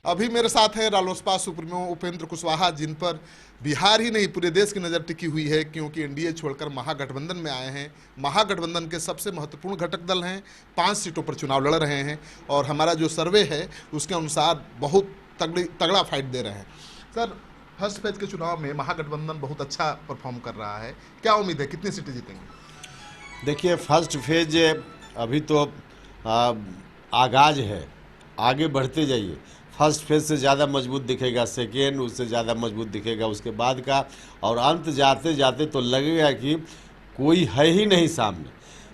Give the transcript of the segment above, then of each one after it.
अभी मेरे साथ हैं रालोसपा सुप्रीमो उपेंद्र कुशवाहा, जिन पर बिहार ही नहीं पूरे देश की नज़र टिकी हुई है, क्योंकि एनडीए छोड़कर महागठबंधन में आए हैं। महागठबंधन के सबसे महत्वपूर्ण घटक दल हैं, 5 सीटों पर चुनाव लड़ रहे हैं और हमारा जो सर्वे है उसके अनुसार बहुत तगड़ा फाइट दे रहे हैं। सर, फर्स्ट फेज के चुनाव में महागठबंधन बहुत अच्छा परफॉर्म कर रहा है, क्या उम्मीद है, कितनी सीटें जीतेंगे? देखिए, फर्स्ट फेज अभी तो आगाज है, आगे बढ़ते जाइए। फर्स्ट फेज से ज़्यादा मजबूत दिखेगा सेकेंड, उससे ज़्यादा मजबूत दिखेगा उसके बाद का, और अंत जाते जाते तो लगेगा कि कोई है ही नहीं सामने।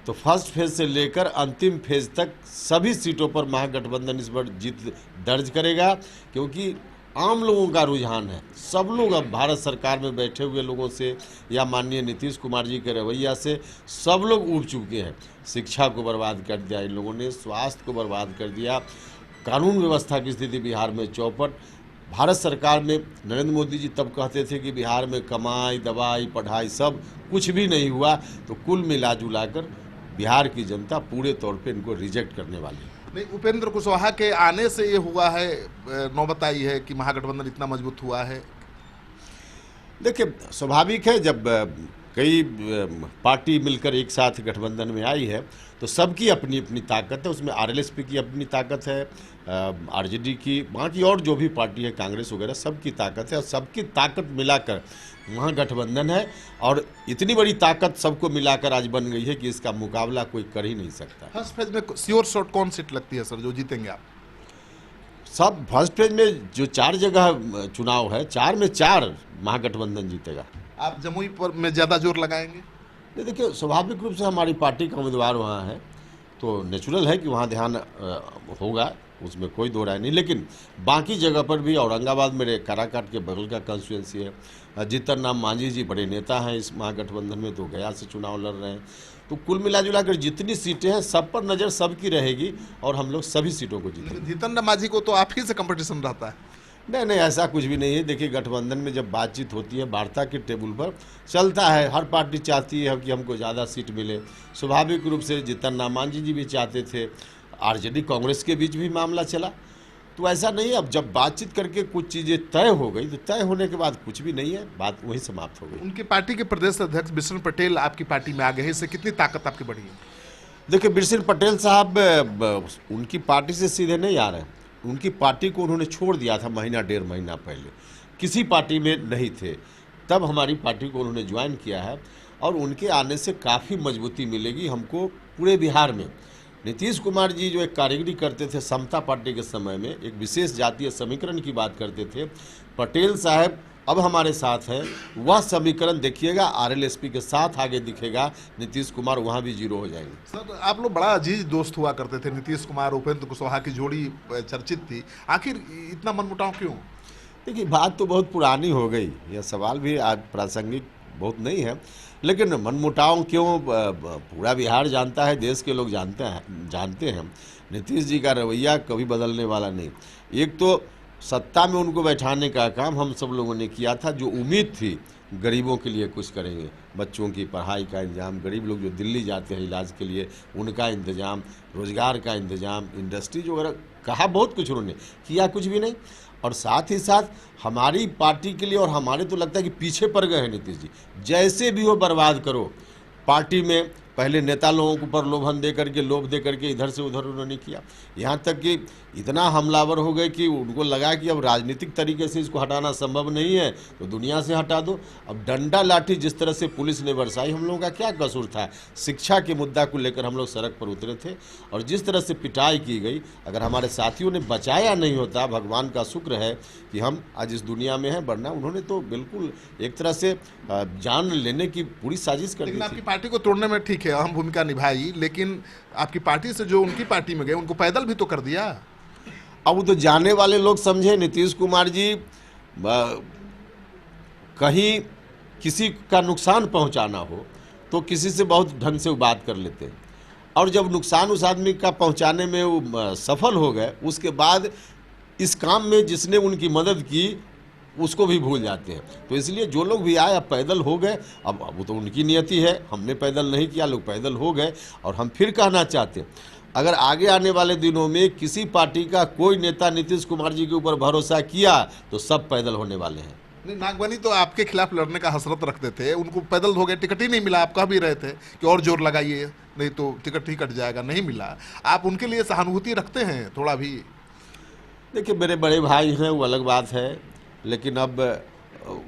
तो फर्स्ट फेज से लेकर अंतिम फेज तक सभी सीटों पर महागठबंधन इस बार जीत दर्ज करेगा, क्योंकि आम लोगों का रुझान है। सब लोग अब भारत सरकार में बैठे हुए लोगों से या माननीय नीतीश कुमार जी के रवैया से सब लोग ऊब चुके हैं। शिक्षा को बर्बाद कर दिया इन लोगों ने, स्वास्थ्य को बर्बाद कर दिया, कानून व्यवस्था की स्थिति बिहार में चौपट। भारत सरकार में नरेंद्र मोदी जी तब कहते थे कि बिहार में कमाई, दवाई, पढ़ाई सब कुछ भी नहीं हुआ। तो कुल मिला जुला कर बिहार की जनता पूरे तौर पे इनको रिजेक्ट करने वाली है। नहीं, उपेंद्र कुशवाहा के आने से ये हुआ है, नौबत आई है कि महागठबंधन इतना मजबूत हुआ है? देखिए, स्वाभाविक है, जब कई पार्टी मिलकर एक साथ गठबंधन में आई है तो सबकी अपनी अपनी ताकत है। उसमें आरएलएसपी की अपनी ताकत है, आरजेडी की, बाकी और जो भी पार्टी है, कांग्रेस वगैरह, सबकी ताकत है और सबकी ताकत मिलाकर वहाँ गठबंधन है। और इतनी बड़ी ताकत सबको मिलाकर आज बन गई है कि इसका मुकाबला कोई कर ही नहीं सकता। फर्स्ट फेज में श्योर शॉट कौन सीट लगती है सर जो जीतेंगे आप? सब फर्स्ट फेज में जो 4 जगह चुनाव है, 4 में 4 महागठबंधन जीतेगा। आप जमुई पर में ज़्यादा जोर लगाएंगे? नहीं, देखिए, स्वाभाविक रूप से हमारी पार्टी का उम्मीदवार वहाँ है तो नेचुरल है कि वहाँ ध्यान होगा, उसमें कोई दो राय नहीं। लेकिन बाकी जगह पर भी, औरंगाबाद मेरे काराकाट के बगल का कंस्टिट्यूंसी है, जीतन राम मांझी जी बड़े नेता हैं इस महागठबंधन में, तो गया से चुनाव लड़ रहे हैं। तो कुल मिला जुला कर जितनी सीटें हैं सब पर नज़र सबकी रहेगी और हम लोग सभी सीटों को जीतेंगे। जीतन राम मांझी को तो आप ही से कंपटीशन रहता है? नहीं नहीं, ऐसा कुछ भी नहीं है। देखिए, गठबंधन में जब बातचीत होती है, वार्ता के टेबल पर चलता है, हर पार्टी चाहती है कि हमको ज़्यादा सीट मिले। स्वाभाविक रूप से जीतन राम मांझी जी भी चाहते थे, आरजेडी कांग्रेस के बीच भी मामला चला। तो ऐसा नहीं है, अब जब बातचीत करके कुछ चीज़ें तय हो गई तो तय होने के बाद कुछ भी नहीं है, बात वहीं समाप्त हो गई। उनकी पार्टी के प्रदेश अध्यक्ष बिशन पटेल आपकी पार्टी में आ गए हैं, इससे कितनी ताकत आपकी बढ़ी है? देखिए, बिशन पटेल साहब उनकी पार्टी से सीधे नहीं आ रहे हैं। उनकी पार्टी को उन्होंने छोड़ दिया था महीना 1.5 महीना पहले, किसी पार्टी में नहीं थे, तब हमारी पार्टी को उन्होंने ज्वाइन किया है और उनके आने से काफ़ी मजबूती मिलेगी हमको पूरे बिहार में। नीतीश कुमार जी जो एक कारीगरी करते थे समता पार्टी के समय में, एक विशेष जातीय समीकरण की बात करते थे, पटेल साहब अब हमारे साथ हैं। वह समीकरण देखिएगा, आरएलएसपी के साथ आगे दिखेगा, नीतीश कुमार वहाँ भी जीरो हो जाएंगे। सर, आप लोग बड़ा अजीज दोस्त हुआ करते थे, नीतीश कुमार उपेंद्र कुशवाहा की जोड़ी चर्चित थी, आखिर इतना मनमुटाव क्यों? देखिए, बात तो बहुत पुरानी हो गई, यह सवाल भी आज प्रासंगिक बहुत नहीं है। लेकिन मनमुटाव क्यों, पूरा बिहार जानता है, देश के लोग जानते हैं नीतीश जी का रवैया कभी बदलने वाला नहीं। एक तो सत्ता में उनको बैठाने का काम हम सब लोगों ने किया था, जो उम्मीद थी गरीबों के लिए कुछ करेंगे, बच्चों की पढ़ाई का इंतजाम, गरीब लोग जो दिल्ली जाते हैं इलाज के लिए उनका इंतजाम, रोजगार का इंतजाम, इंडस्ट्री जो वगैरह, कहा बहुत कुछ उन्होंने, किया कुछ भी नहीं। और साथ ही साथ हमारी पार्टी के लिए, और हमारे तो लगता है कि पीछे पड़ गए हैं नीतीश जी, जैसे भी हो बर्बाद करो। पार्टी में पहले नेता लोगों को प्रलोभन दे करके, लोभ दे करके इधर से उधर उन्होंने किया, यहाँ तक कि इतना हमलावर हो गए कि उनको लगा कि अब राजनीतिक तरीके से इसको हटाना संभव नहीं है तो दुनिया से हटा दो। अब डंडा लाठी जिस तरह से पुलिस ने बरसाई, हम लोगों का क्या कसूर था? शिक्षा के मुद्दा को लेकर हम लोग सड़क पर उतरे थे और जिस तरह से पिटाई की गई, अगर हमारे साथियों ने बचाया नहीं होता, भगवान का शुक्र है कि हम आज इस दुनिया में हैं, वरना उन्होंने तो बिल्कुल एक तरह से जान लेने की पूरी साजिश कर दी थी। आपकी पार्टी को तोड़ने में ठीक है अहम भूमिका निभाई, लेकिन आपकी पार्टी से जो उनकी पार्टी में गए उनको पैदल भी तो कर दिया। अब तो जाने वाले लोग समझे, नीतीश कुमार जी कहीं किसी का नुकसान पहुंचाना हो तो किसी से बहुत ढंग से वो बात कर लेते हैं, और जब नुकसान उस आदमी का पहुंचाने में वो सफल हो गए, उसके बाद इस काम में जिसने उनकी मदद की उसको भी भूल जाते हैं। तो इसलिए जो लोग भी आए अब पैदल हो गए, अब वो तो उनकी नियति है, हमने पैदल नहीं किया, लोग पैदल हो गए। और हम फिर कहना चाहते हैं, अगर आगे आने वाले दिनों में किसी पार्टी का कोई नेता नीतीश कुमार जी के ऊपर भरोसा किया तो सब पैदल होने वाले हैं। नहीं, नागवानी तो आपके खिलाफ लड़ने का हसरत रखते थे, उनको पैदल हो गए, टिकट ही नहीं मिला। आप कह भी रहे थे कि और जोर लगाइए नहीं तो टिकट ही कट जाएगा, नहीं मिला। आप उनके लिए सहानुभूति रखते हैं थोड़ा भी? देखिए, मेरे बड़े भाई हैं, वो अलग बात है, लेकिन अब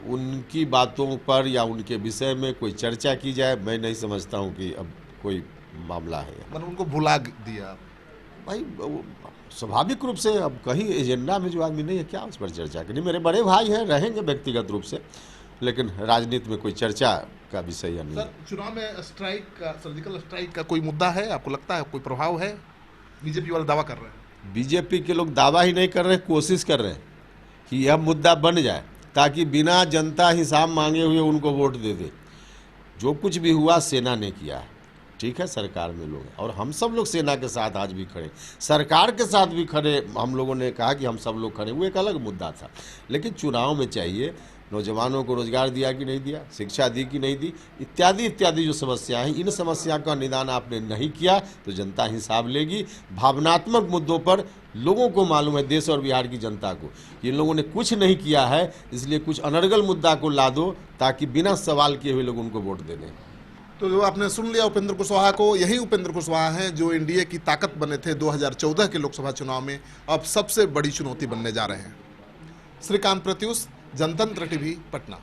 उनकी बातों पर या उनके विषय में कोई चर्चा की जाए, मैं नहीं समझता हूँ कि अब कोई मामला है। मैंने उनको भुला दिया भाई स्वाभाविक रूप से अब कहीं एजेंडा में जो आदमी नहीं है, क्या उस पर चर्चा करनी। मेरे बड़े भाई हैं, रहेंगे व्यक्तिगत रूप से, लेकिन राजनीति में कोई चर्चा का विषय या नहीं। सर, चुनाव में स्ट्राइक का, सर्जिकल स्ट्राइक का कोई मुद्दा है? आपको लगता है कोई प्रभाव है? बीजेपी वाले दावा कर रहे हैं। बीजेपी के लोग दावा ही नहीं कर रहे, कोशिश कर रहे हैं कि यह मुद्दा बन जाए ताकि बिना जनता हिसाब मांगे हुए उनको वोट दे दे। जो कुछ भी हुआ सेना ने किया है, ठीक है, सरकार में लोग हैं और हम सब लोग सेना के साथ आज भी खड़े, सरकार के साथ भी खड़े। हम लोगों ने कहा कि हम सब लोग खड़े, वो एक अलग मुद्दा था। लेकिन चुनाव में चाहिए नौजवानों को रोजगार दिया कि नहीं दिया, शिक्षा दी कि नहीं दी, इत्यादि इत्यादि जो समस्याएं हैं, इन समस्या का निदान आपने नहीं किया तो जनता हिसाब लेगी। भावनात्मक मुद्दों पर लोगों को मालूम है, देश और बिहार की जनता को, इन लोगों ने कुछ नहीं किया है, इसलिए कुछ अनर्गल मुद्दा को ला दो ताकि बिना सवाल किए हुए लोग उनको वोट दे दें। तो जो आपने सुन लिया उपेंद्र कुशवाहा को, यही उपेंद्र कुशवाहा हैं जो एनडीए की ताकत बने थे 2014 के लोकसभा चुनाव में, अब सबसे बड़ी चुनौती बनने जा रहे हैं। श्रीकांत प्रत्युष, जनतंत्र टीवी, पटना।